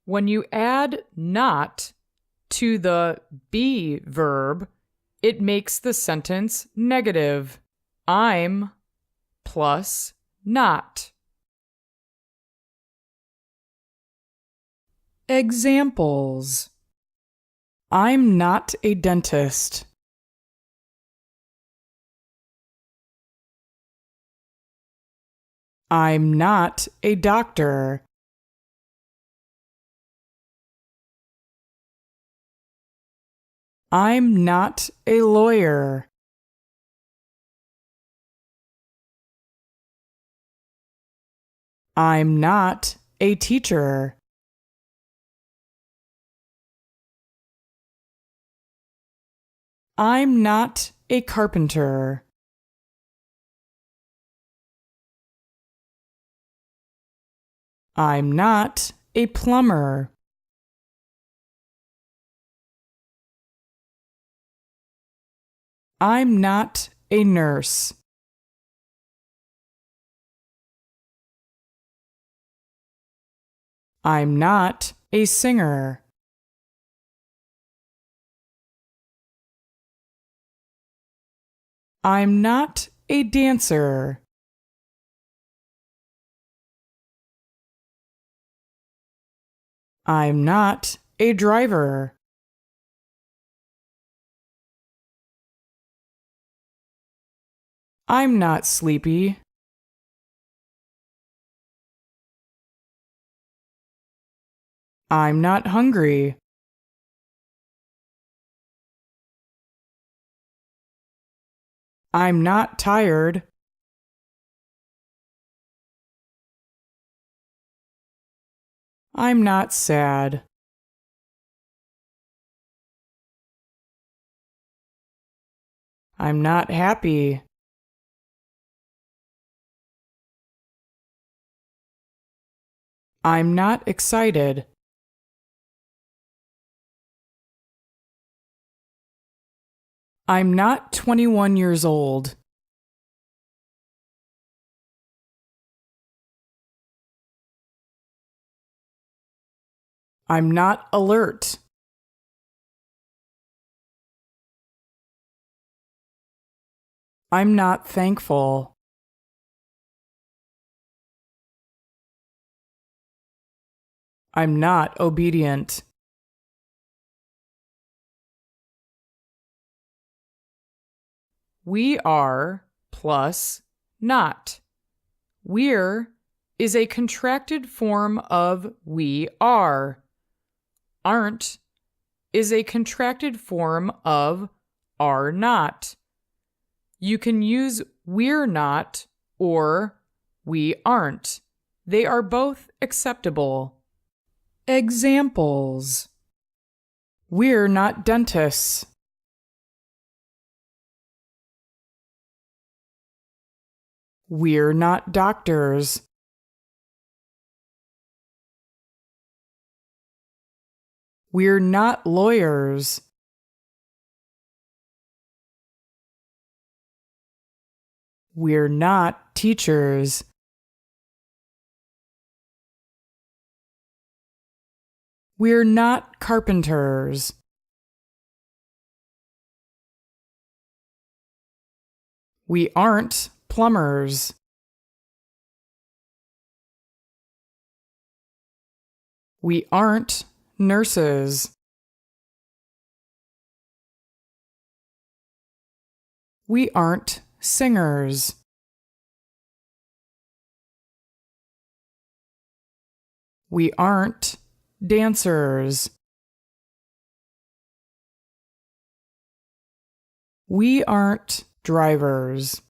When you add not to the be verb, it makes the sentence negative. I'm plus not. Examples: I'm not a dentist. I'm not a doctor. I'm not a lawyer. I'm not a teacher. I'm not a carpenter. I'm not a plumber. I'm not a nurse. I'm not a singer. I'm not a dancer. I'm not a driver. I'm not sleepy. I'm not hungry. I'm not tired. I'm not sad. I'm not happy. I'm not excited. I'm not 21 years old. I'm not alert. I'm not thankful. I'm not obedient. We are plus not. We're is a contracted form of we are. Aren't is a contracted form of are not. You can use we're not or we aren't. They are both acceptable. Examples: we're not dentists. We're not doctors. We're not lawyers. We're not teachers. We're not carpenters. We aren't plumbers. We aren't nurses. We aren't singers. We aren't dancers. We aren't drivers.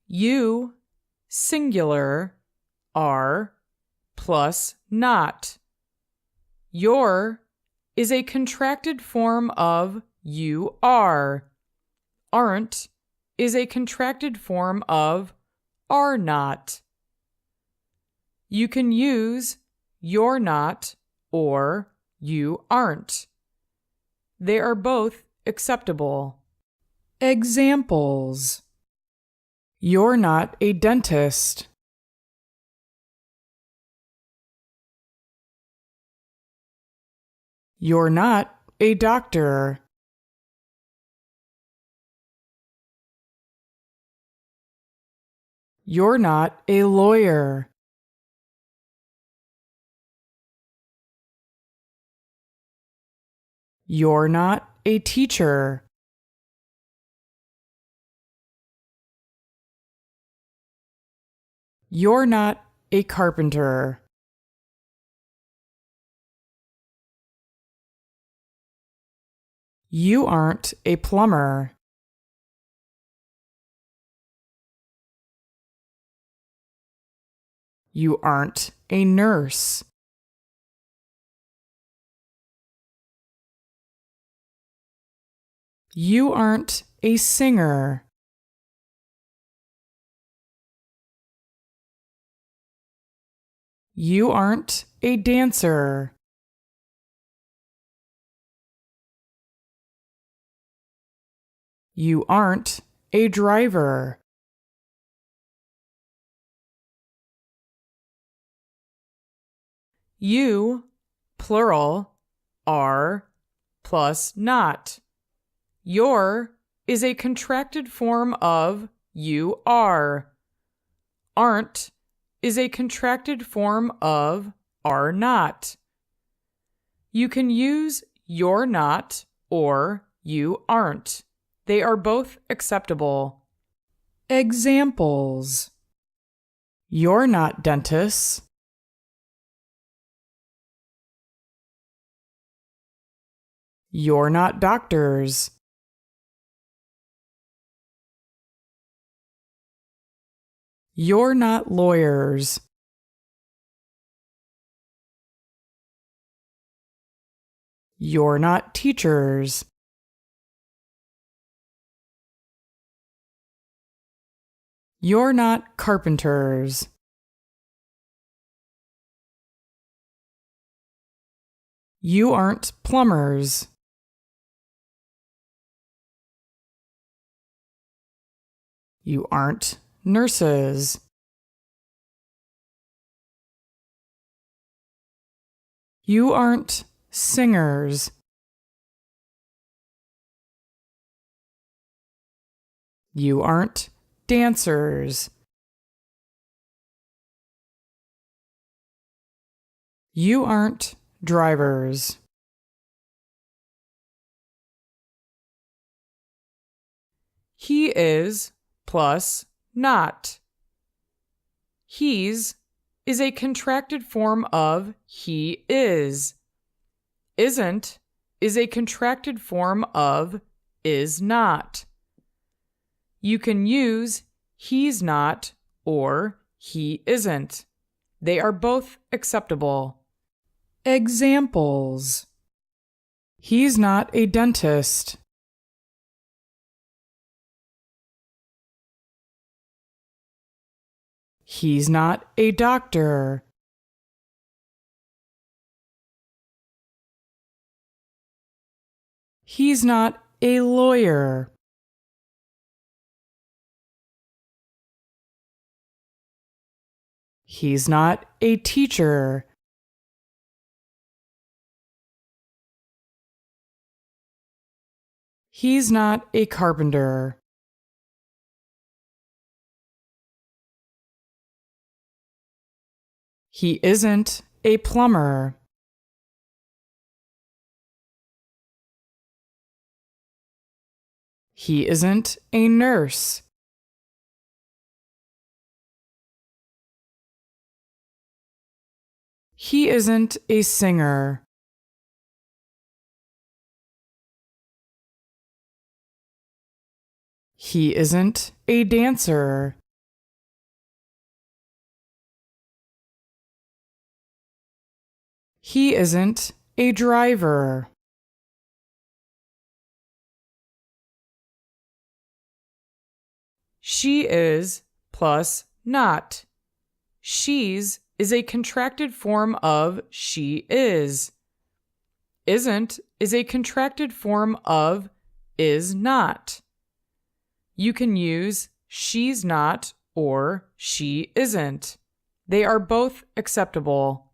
You, singular, are plus not. Your is a contracted form of you are. Aren't is a contracted form of are not. You can use you're not or you aren't. They are both acceptable. Examples: you're not a dentist. You're not a doctor. You're not a lawyer. You're not a teacher. You're not a carpenter. You aren't a plumber. You aren't a nurse. You aren't a singer. You aren't a dancer. You aren't a driver. You, plural, are plus not. Your is a contracted form of you are. Aren't is a contracted form of are not. You can use you're not or you aren't. They are both acceptable. Examples: You're not dentists. You're not doctors. You're not lawyers. You're not teachers. You're not carpenters. You aren't plumbers. You aren't nurses. You aren't singers. You aren't dancers. You aren't drivers. He is plus not. He's is a contracted form of he is. Isn't is a contracted form of is not. You can use he's not or he isn't. They are both acceptable. Examples: He's not a dentist. He's not a doctor. He's not a lawyer. He's not a teacher. He's not a carpenter. He isn't a plumber. He isn't a nurse. He isn't a singer. He isn't a dancer. He isn't a driver. She is plus not. She's is a contracted form of she is. Isn't is a contracted form of is not. You can use she's not or she isn't. They are both acceptable.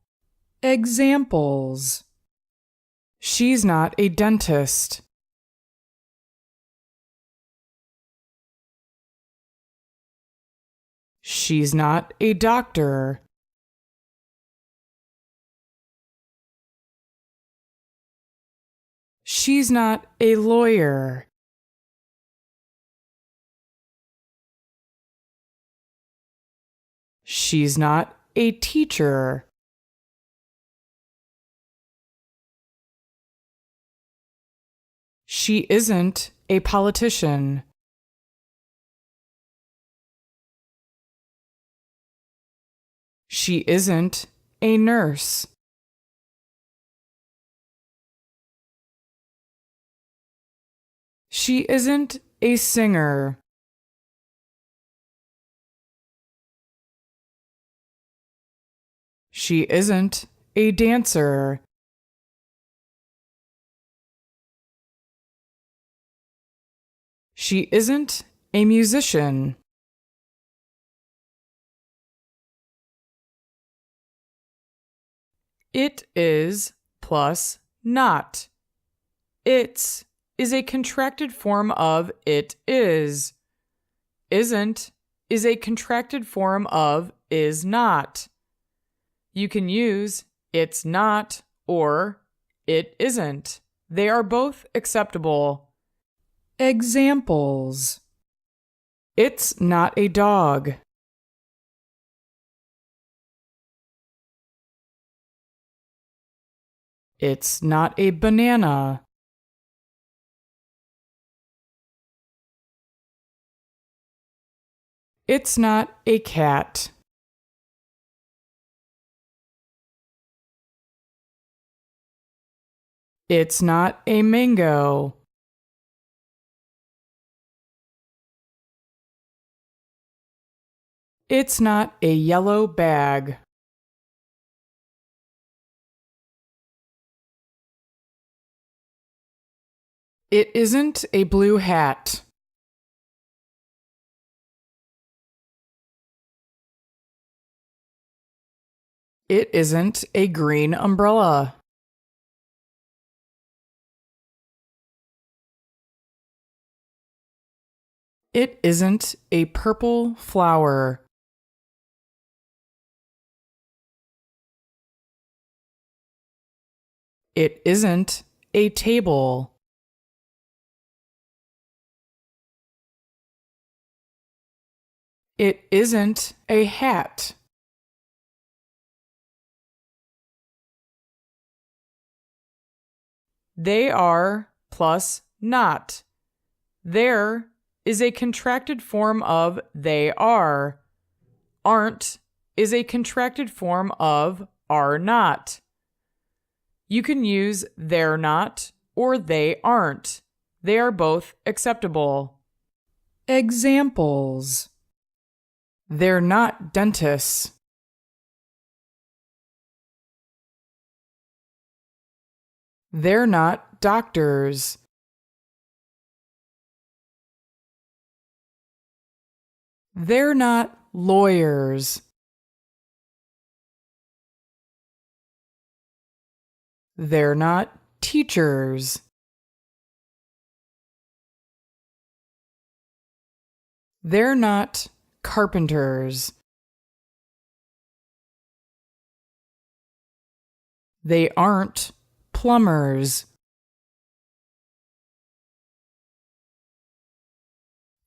Examples: She's not a dentist. She's not a doctor. She's not a lawyer. She's not a teacher. She isn't a politician. She isn't a nurse. She isn't a singer. She isn't a dancer. She isn't a musician. It is plus not. It's is a contracted form of it is. Isn't is a contracted form of is not. You can use it's not or it isn't. They are both acceptable. Examples: It's not a dog. It's not a banana. It's not a cat. It's not a mango. It's not a yellow bag. It isn't a blue hat. It isn't a green umbrella. It isn't a purple flower. It isn't a table. It isn't a hat. They are plus not. There is a contracted form of they are. Aren't is a contracted form of are not. You can use they're not or they aren't. They are both acceptable. Examples: They're not dentists. They're not doctors. They're not lawyers. They're not teachers. They're not carpenters. They aren't plumbers.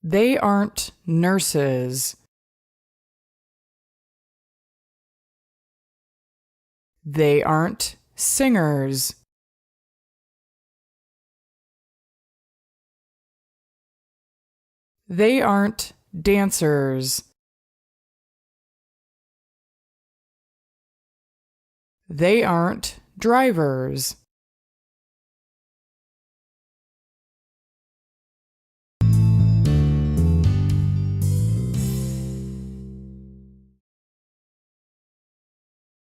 They aren't nurses. They aren't singers. They aren't dancers. They aren't drivers.